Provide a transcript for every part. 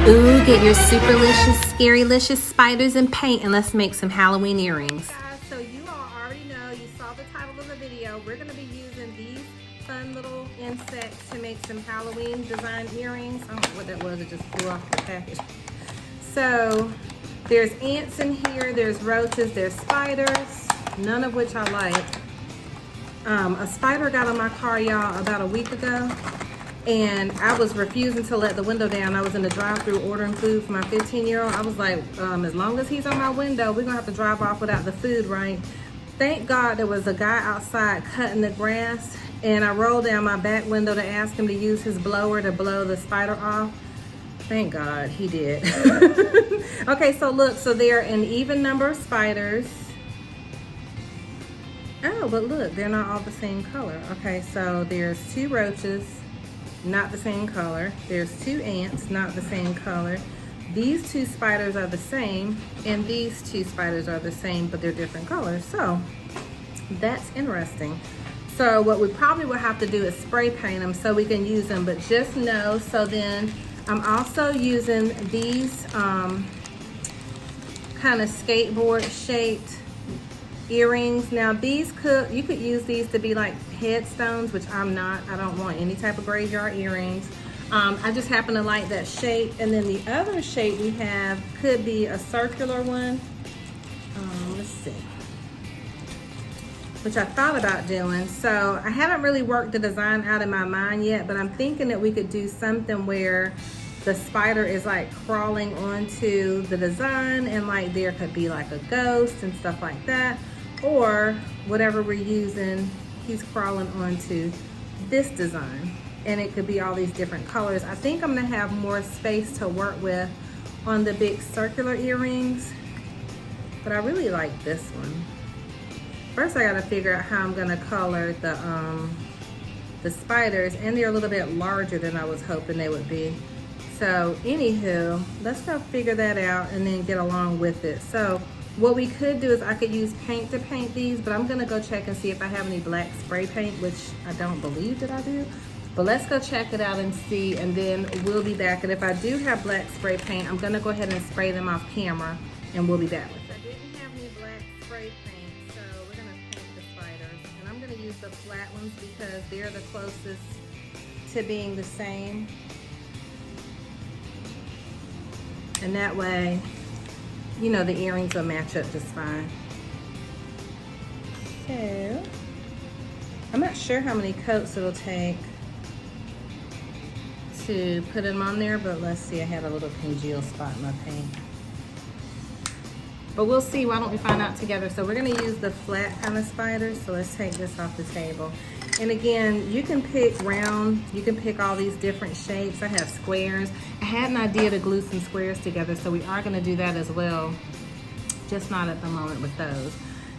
Ooh, get your superlicious, scarylicious spiders and paint, and let's make some Halloween earrings. Guys, so you all already know, you saw the title of the video. We're going to be using these fun little insects to make some Halloween design earrings. I don't know what that was, it just flew off the package. So there's ants in here, there's roaches, there's spiders, none of which I like. A spider got on my car, y'all, about a week ago, and I was refusing to let the window down. I was in the drive-thru ordering food for my 15-year-old. I was like, as long as he's on my window, we're gonna have to drive off without the food, right? Thank God there was a guy outside cutting the grass, and I rolled down my back window to ask him to use his blower to blow the spider off. Thank God he did. Okay, so look, so there are an even number of spiders. Oh, but look, they're not all the same color. Okay, so there's 2 roaches, not the same color. There's 2 ants, not the same color. These 2 spiders are the same, and these 2 spiders are the same, but they're different colors. So that's interesting. So what we probably will have to do is spray paint them so we can use them, but just know, so then I'm also using these kind of skateboard shaped earrings. Now these you could use these to be like headstones, which I'm not. I don't want any type of graveyard earrings. I just happen to like that shape. And then the other shape we have could be a circular one. Let's see, which I thought about doing. So I haven't really worked the design out in my mind yet, but I'm thinking that we could do something where the spider is like crawling onto the design, and like there could be like a ghost and stuff like that, or whatever we're using, he's crawling onto this design, and it could be all these different colors. I think I'm gonna have more space to work with on the big circular earrings, but I really like this one. First I gotta figure out how I'm gonna color the spiders, and they're a little bit larger than I was hoping they would be. So anywho, let's go figure that out and then get along with it. So what we could do is I could use paint to paint these, but I'm gonna go check and see if I have any black spray paint, which I don't believe that I do. But let's go check it out and see, and then we'll be back. And if I do have black spray paint, I'm gonna go ahead and spray them off camera, and we'll be back with it. I didn't have any black spray paint, so we're gonna paint the spiders. And I'm gonna use the flat ones because they're the closest to being the same. And that way, you know, the earrings will match up just fine. So, I'm not sure how many coats it'll take to put them on there, but let's see, I have a little congeal spot in my paint. But we'll see, why don't we find out together. So we're gonna use the flat kind of spiders, so let's take this off the table. And again, you can pick round, you can pick all these different shapes. I have squares. I had an idea to glue some squares together, so we are gonna do that as well, just not at the moment with those.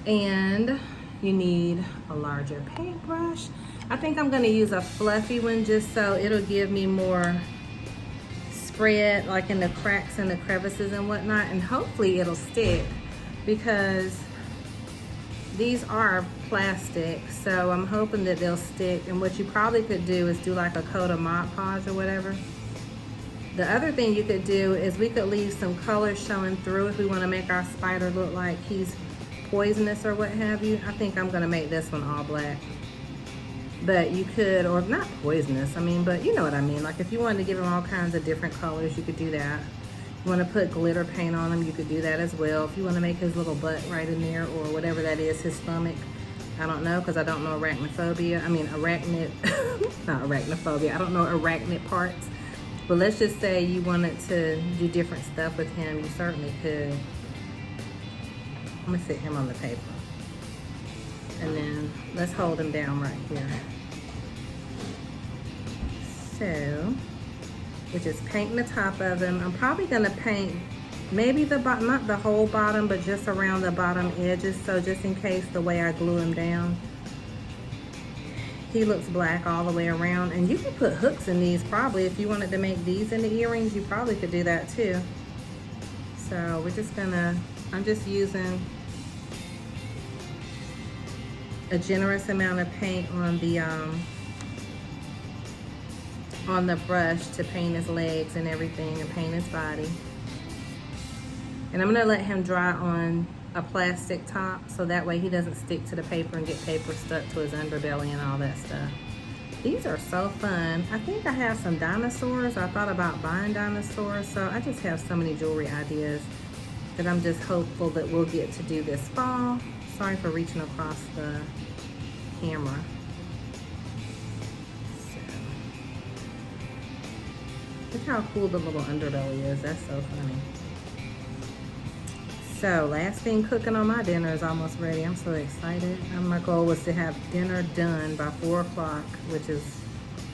And you need a larger paintbrush. I think I'm gonna use a fluffy one just so it'll give me more spread, like in the cracks and the crevices and whatnot, and hopefully it'll stick, because these are plastic, so I'm hoping that they'll stick. And what you probably could do is do like a coat of Mod Podge or whatever. The other thing you could do is we could leave some color showing through if we want to make our spider look like he's poisonous or what have you. I think I'm gonna make this one all black, but you could, or not poisonous, I mean, but you know what I mean. Like if you wanted to give them all kinds of different colors, you could do that. If you want to put glitter paint on them, you could do that as well. If you want to make his little butt right in there, or whatever that is, his stomach. I don't know, because I don't know arachnophobia. I mean, not arachnophobia. I don't know arachnid parts. But let's just say you wanted to do different stuff with him, you certainly could. I'm gonna sit him on the paper. And then let's hold him down right here. So, we're just painting the top of him. I'm probably gonna paint maybe the bottom, not the whole bottom, but just around the bottom edges. So just in case the way I glue him down, he looks black all the way around. And you can put hooks in these probably. If you wanted to make these into earrings, you probably could do that too. So we're just gonna, I'm just using a generous amount of paint on the on the brush to paint his legs and everything and paint his body. And I'm gonna let him dry on a plastic top so that way he doesn't stick to the paper and get paper stuck to his underbelly and all that stuff. These are so fun. I think I have some dinosaurs. I thought about buying dinosaurs, so I just have so many jewelry ideas that I'm just hopeful that we'll get to do this fall. Sorry for reaching across the camera. Look how cool the little underbelly is. That's so funny. So last thing cooking on my dinner is almost ready. I'm so excited. My goal was to have dinner done by 4 o'clock, which is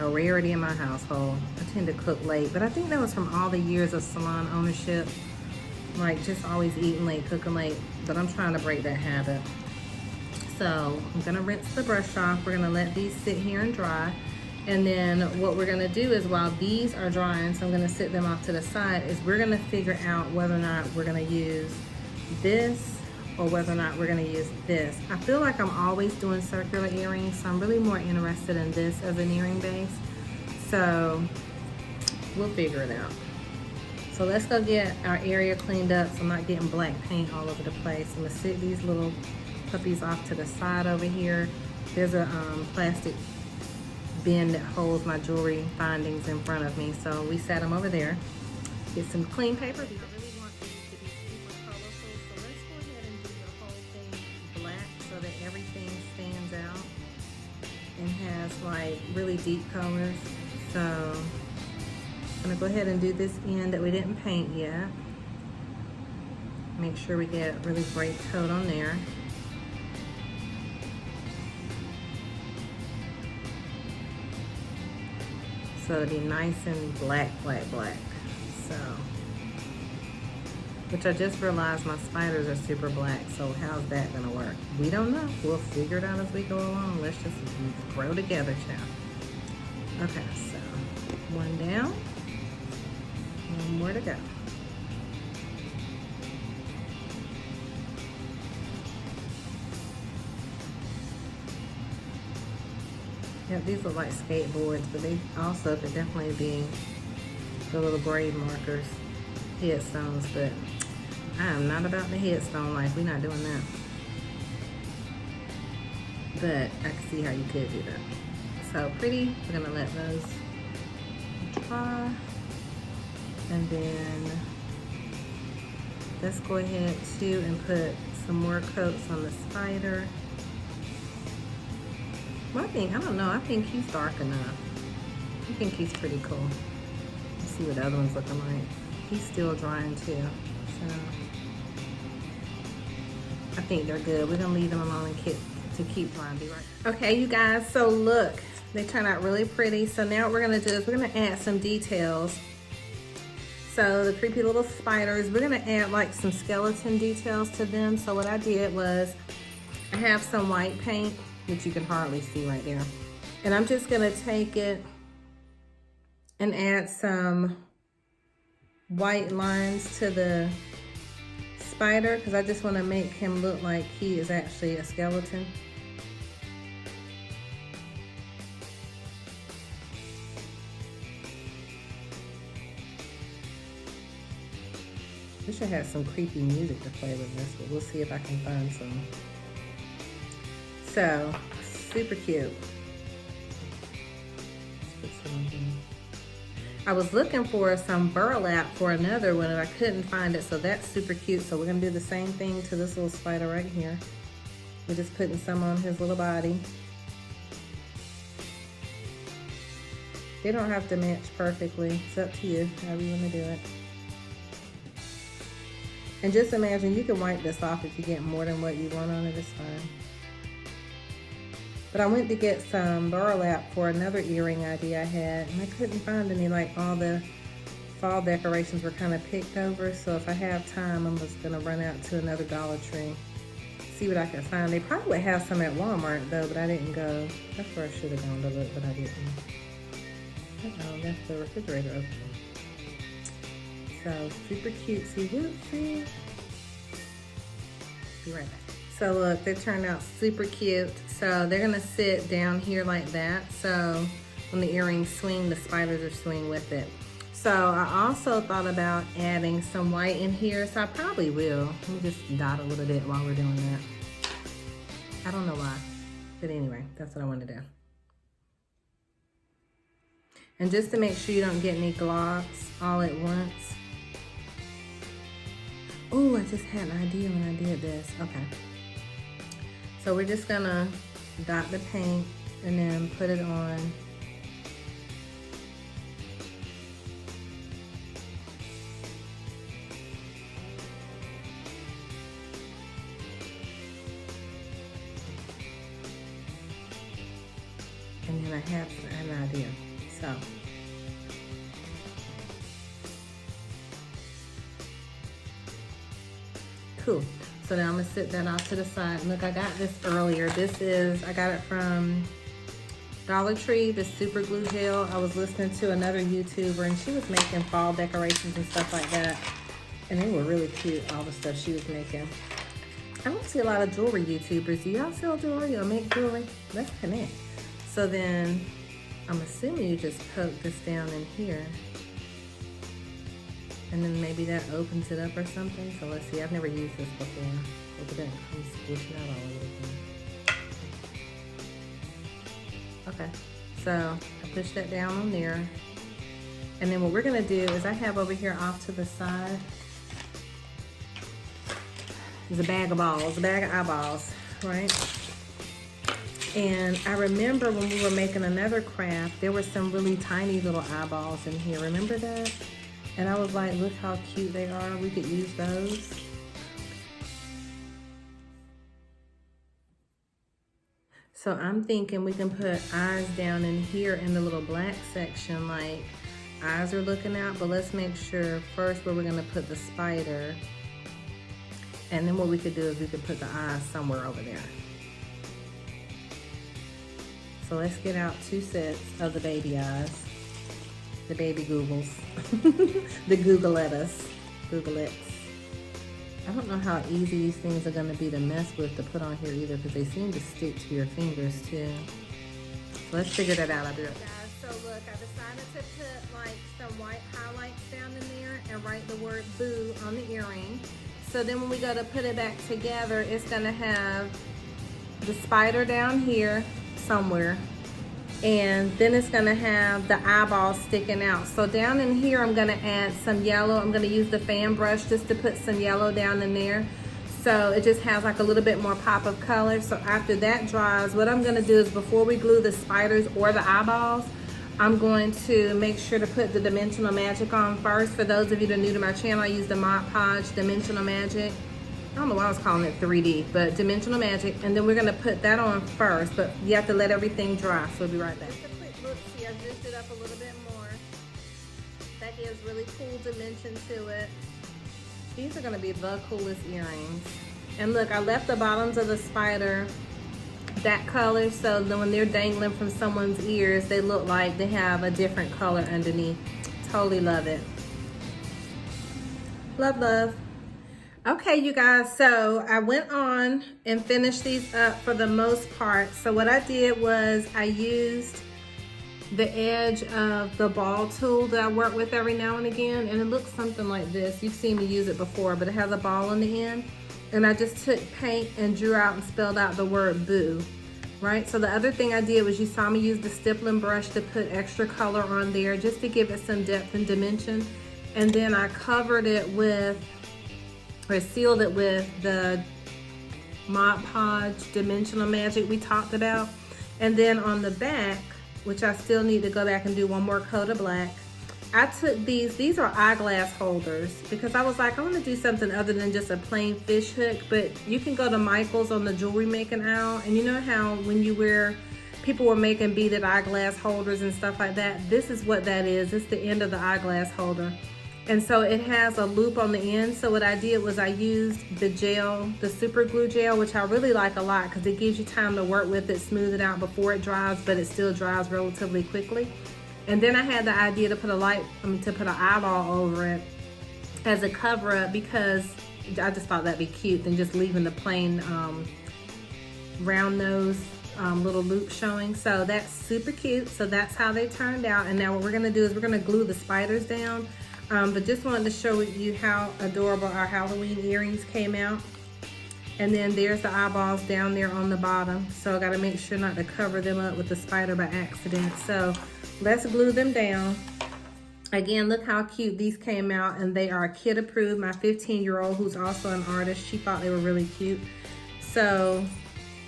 a rarity in my household. I tend to cook late, but I think that was from all the years of salon ownership. Like just always eating late, cooking late, but I'm trying to break that habit. So I'm gonna rinse the brush off. We're gonna let these sit here and dry. And then what we're gonna do is while these are drying, so I'm gonna sit them off to the side, is we're gonna figure out whether or not we're gonna use this or whether or not we're gonna use this. I feel like I'm always doing circular earrings, so I'm really more interested in this as an earring base. So we'll figure it out. So let's go get our area cleaned up so I'm not getting black paint all over the place. I'm gonna sit these little puppies off to the side over here. There's a plastic bin that holds my jewelry findings in front of me. So we set them over there. Get some clean paper. I really want these to be super colorful. So let's go ahead and do the whole thing black so that everything stands out and has like really deep colors. So I'm gonna go ahead and do this end that we didn't paint yet. Make sure we get a really great coat on there. So it'll be nice and black, black, black. So, which I just realized my spiders are super black, so how's that gonna work? We don't know. We'll figure it out as we go along. Let's just grow together, child. Okay, so one down, one more to go. Yeah, these look like skateboards, but they also could definitely be the little braid markers, headstones, but I am not about the headstone life. We're not doing that. But I can see how you could do that. So pretty. We're gonna let those dry. And then let's go ahead too and put some more coats on the spider. Well, I don't know, I think he's dark enough. I think he's pretty cool. Let's see what the other one's looking like. He's still drying too, so I think they're good. We're gonna leave them alone and to keep drying. Be right. Okay, you guys, so look, they turned out really pretty. So now what we're gonna do is we're gonna add some details. So the creepy little spiders, we're gonna add like some skeleton details to them. So what I did was I have some white paint, which you can hardly see right there. And I'm just gonna take it and add some white lines to the spider because I just wanna make him look like he is actually a skeleton. Wish I had some creepy music to play with this, but we'll see if I can find some. So, super cute. I was looking for some burlap for another one and I couldn't find it, so that's super cute. So we're gonna do the same thing to this little spider right here. We're just putting some on his little body. They don't have to match perfectly. It's up to you, however you wanna do it. And just imagine, you can wipe this off if you get more than what you want on it, it's fine. But I went to get some burlap for another earring idea I had, and I couldn't find any. Like all the fall decorations were kind of picked over, so if I have time, I'm just gonna run out to another Dollar Tree, see what I can find. They probably would have some at Walmart though, but I didn't go. That's where I should have gone to look, but I didn't. Uh-oh, that's the refrigerator open. So super cutesy whoopsie. Be right back. So look, they turned out super cute. So they're gonna sit down here like that. So when the earrings swing, the spiders are swinging with it. So I also thought about adding some white in here, so I probably will. Let me just dot a little bit while we're doing that. I don't know why, but anyway, that's what I want to do. And just to make sure you don't get any gloss all at once. Oh, I just had an idea when I did this. Okay. So we're just gonna dot the paint and then put it on. And then I have an idea. So. Cool. So now I'm gonna sit that off to the side. Look, I got this earlier. I got it from Dollar Tree, the super glue gel. I was listening to another YouTuber and she was making fall decorations and stuff like that. And they were really cute, all the stuff she was making. I don't see a lot of jewelry YouTubers. Do y'all sell jewelry or make jewelry? Let's connect. So then I'm assuming you just poke this down in here. And then maybe that opens it up or something. So let's see, I've never used this before. Hope it doesn't come squishing out all over the place. Okay, so I push that down on there. And then what we're gonna do is I have over here off to the side, there's a bag of balls, a bag of eyeballs, right? And I remember when we were making another craft, there were some really tiny little eyeballs in here. Remember that? And I was like, look how cute they are. We could use those. So I'm thinking we can put eyes down in here in the little black section, like eyes are looking out, but let's make sure first where we're gonna put the spider. And then what we could do is we could put the eyes somewhere over there. So let's get out 2 sets of the baby eyes. The baby Googles. The Googleettas. Googleettes. I don't know how easy these things are going to be to mess with to put on here either, because they seem to stick to your fingers too. So let's figure that out. I'll be right back. Guys, so look, I decided to put like some white highlights down in there and write the word boo on the earring. So then when we go to put it back together, it's going to have the spider down here somewhere. And then it's gonna have the eyeball sticking out. So down in here, I'm gonna add some yellow. I'm gonna use the fan brush just to put some yellow down in there. So it just has like a little bit more pop of color. So after that dries, what I'm gonna do is before we glue the spiders or the eyeballs, I'm going to make sure to put the Dimensional Magic on first. For those of you that are new to my channel, I use the Mod Podge Dimensional Magic. I don't know why I was calling it 3D, but Dimensional Magic. And then we're gonna put that on first, but you have to let everything dry, so we'll be right back. Just a quick look see, I zhuzhed it up a little bit more. That gives really cool dimension to it. These are gonna be the coolest earrings. And look, I left the bottoms of the spider that color, so then when they're dangling from someone's ears, they look like they have a different color underneath. Totally love it. Love, love. Okay, you guys, so I went on and finished these up for the most part. So what I did was I used the edge of the ball tool that I work with every now and again, and it looks something like this. You've seen me use it before, but it has a ball on the end. And I just took paint and drew out and spelled out the word boo, right? So the other thing I did was you saw me use the stippling brush to put extra color on there just to give it some depth and dimension. And then I covered it with, or sealed it with the Mod Podge Dimensional Magic we talked about. And then on the back, which I still need to go back and do one more coat of black, I took these are eyeglass holders, because I was like, I want to do something other than just a plain fish hook, but you can go to Michael's on the jewelry making aisle, and you know how when you wear, people were making beaded eyeglass holders and stuff like that. This is what that is. It's the end of the eyeglass holder. And so it has a loop on the end. So what I did was I used the gel, the super glue gel, which I really like a lot because it gives you time to work with it, smooth it out before it dries, but it still dries relatively quickly. And then I had the idea to put an eyeball over it as a cover up, because I just thought that'd be cute than just leaving the plain round nose little loop showing. So that's super cute. So that's how they turned out. And now what we're gonna do is we're gonna glue the spiders down. But just wanted to show you how adorable our Halloween earrings came out. And then there's the eyeballs down there on the bottom. So I gotta make sure not to cover them up with the spider by accident. So let's glue them down. Again, look how cute these came out, and they are kid approved. My 15-year-old, who's also an artist, she thought they were really cute. So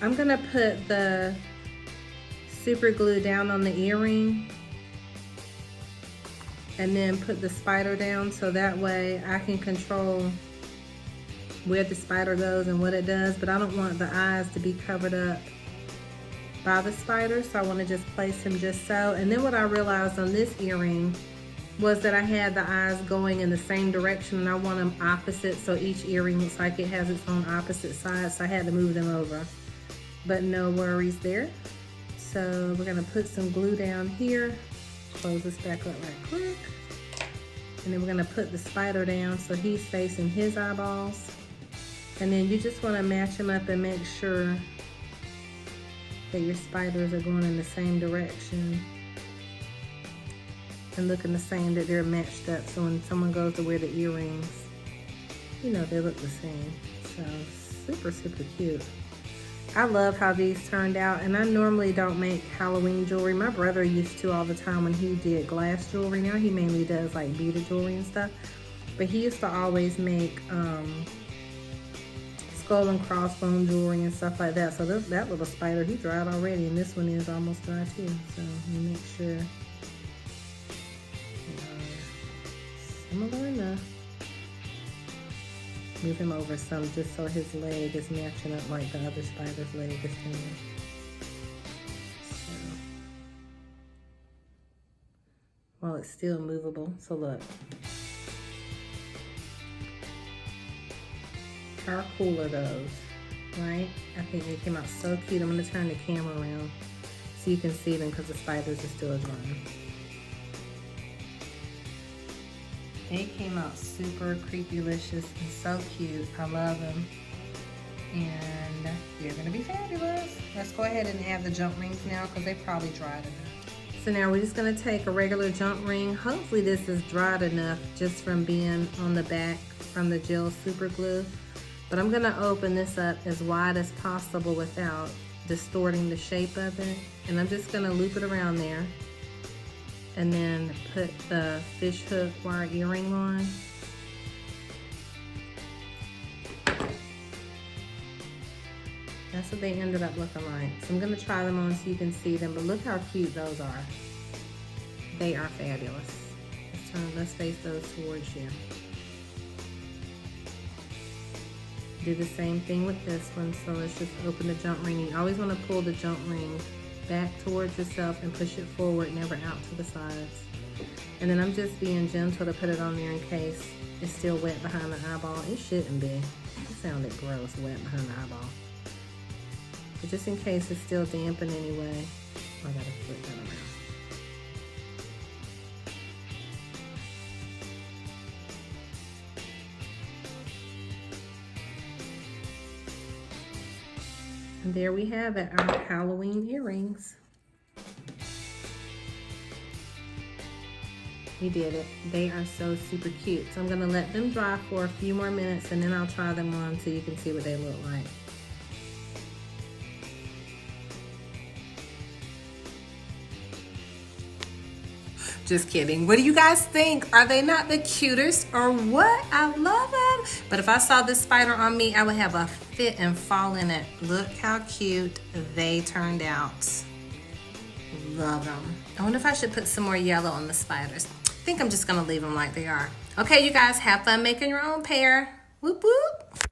I'm gonna put the super glue down on the earring and then put the spider down, so that way I can control where the spider goes and what it does, but I don't want the eyes to be covered up by the spider, so I want to just place him just so. And then what I realized on this earring was that I had the eyes going in the same direction, and I want them opposite, so each earring looks like it has its own opposite side, so I had to move them over. But no worries there. So we're gonna put some glue down here, close this back up right quick, and then we're gonna put the spider down so he's facing his eyeballs. And then you just wanna match them up and make sure that your spiders are going in the same direction and looking the same, that they're matched up, so when someone goes to wear the earrings, you know, they look the same. So super, super cute. I love how these turned out, and I normally don't make Halloween jewelry. My brother used to all the time when he did glass jewelry. Now he mainly does like beaded jewelry and stuff, but he used to always make skull and crossbone jewelry and stuff like that. So that little spider, he dried already, and this one is almost dry too. So you make sure similar enough. Move him over some just so his leg is matching up like the other spider's leg is doing. So, while it's still movable. So look. How cool are those, right? I think they came out so cute. I'm gonna turn the camera around so you can see them because the spiders are still drying. They came out super creepy-licious and so cute. I love them. And they're gonna be fabulous. Let's go ahead and add the jump rings now because they probably dried enough. So now we're just gonna take a regular jump ring. Hopefully this is dried enough just from being on the back from the gel super glue. But I'm gonna open this up as wide as possible without distorting the shape of it. And I'm just gonna loop it around there. And then put the fish hook wire earring on. That's what they ended up looking like. So I'm gonna try them on so you can see them, but look how cute those are. They are fabulous. Let's face those towards you. Do the same thing with this one. So let's just open the jump ring. You always wanna pull the jump ring back towards yourself and push it forward, never out to the sides. And then I'm just being gentle to put it on there in case it's still wet behind the eyeball. It shouldn't be. It sounded gross, wet behind the eyeball. But just in case it's still damp in any way, I gotta flip that around. And there we have it, our Halloween earrings. We did it. They are so super cute. So I'm gonna let them dry for a few more minutes and then I'll try them on so you can see what they look like. Just kidding. What do you guys think? Are they not the cutest or what? I love them. But if I saw this spider on me, I would have a fit and fall in it. Look how cute they turned out. Love them. I wonder if I should put some more yellow on the spiders. I think I'm just gonna leave them like they are. Okay, you guys, have fun making your own pair. Whoop whoop.